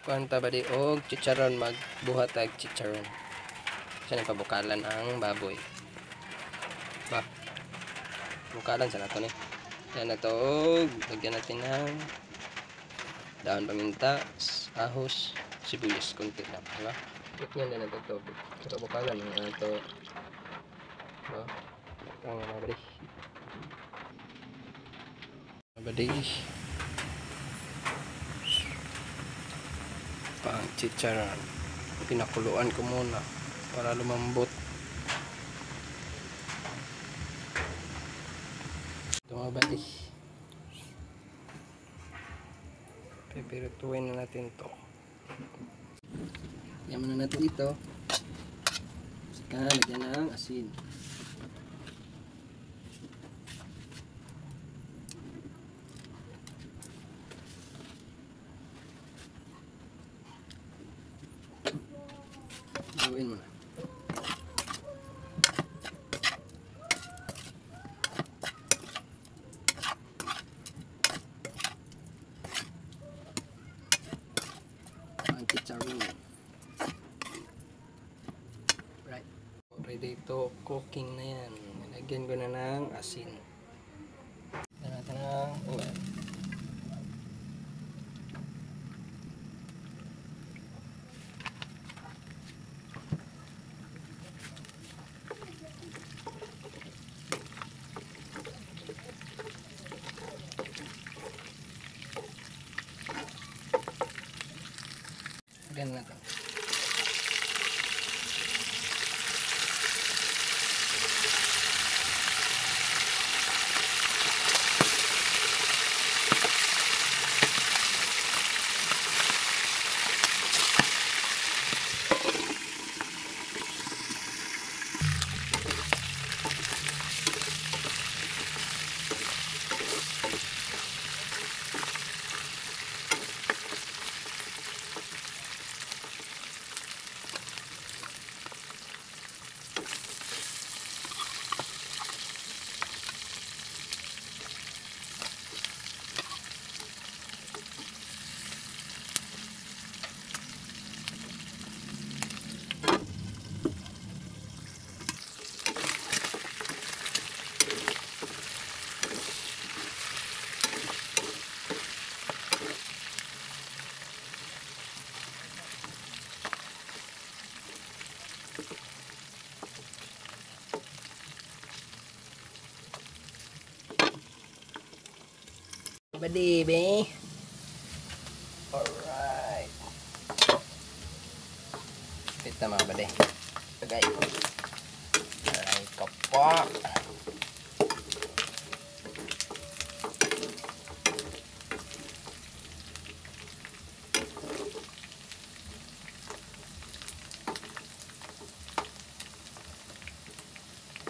Kuanta ba di og chicharon, magbuhat tag chicharon. Sa pabukalan ang baboy. Ba. Bukalan sa nato ni. Yan na to. Lagyan natin ng dahon paminta, ahos, sibuyas konti lang, di ba? Lagyan na natin to. Pero bukalan yung ito. Ba? Ang mabali. Mabali. Pang chicharon. Pinakuluan ko muna para lumambot. Tumabali. Pipirutuin na natin to. Yaman na natin ito. Saka lagyan ng asin. Gawin mo na. Ang chicharon. Right. Ready to cooking na yan. Lagyan ko na ng asin. Lagyan natin ng oil. Lagyan na ito. Badibe. Alright. Kita mga bade. Tagay. Alright, kapak.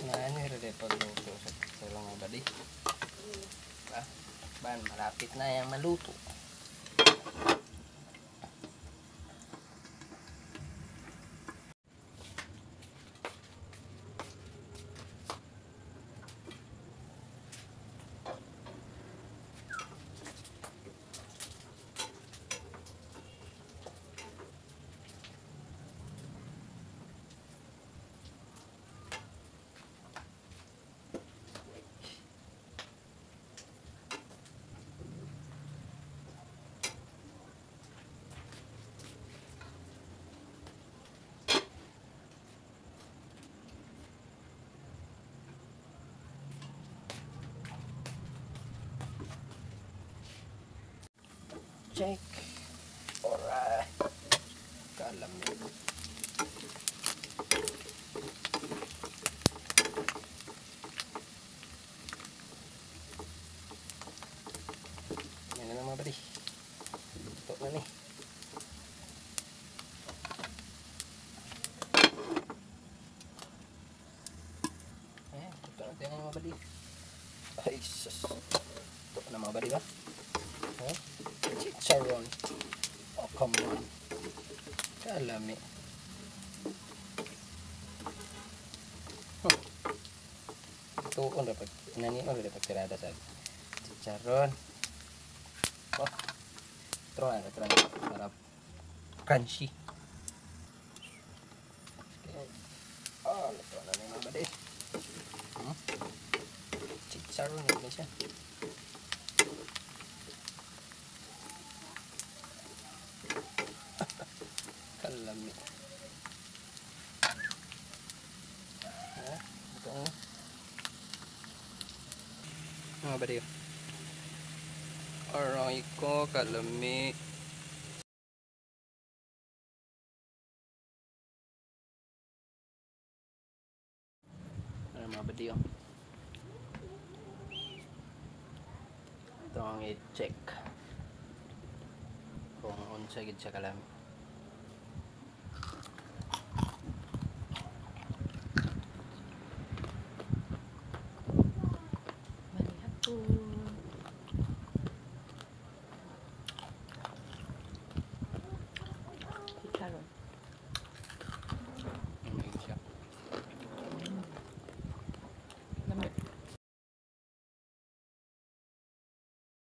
Nah, ini ready pagluto sa mga bade. Ban, malapit na yung maluto. Check. Alright. Kalam yun. Yan na mga buddy. Ito na ni. Ayan. Ito natin mga buddy. Ay, sus. Ito na mga buddy ba? Ayan. Chicharon. Oh, come on. Kalami. Ito on dapat nani on dapat tirada sa chicharon. Oh. Terang sarap. crunchy. Okay. Oh, luto na mga badi. Chicharon na siya. Kalami. Ito na. Mga badi. Aray ko, kalami. Ano mga badi yun? Ito ang i-check kung unsa gid siya kalami.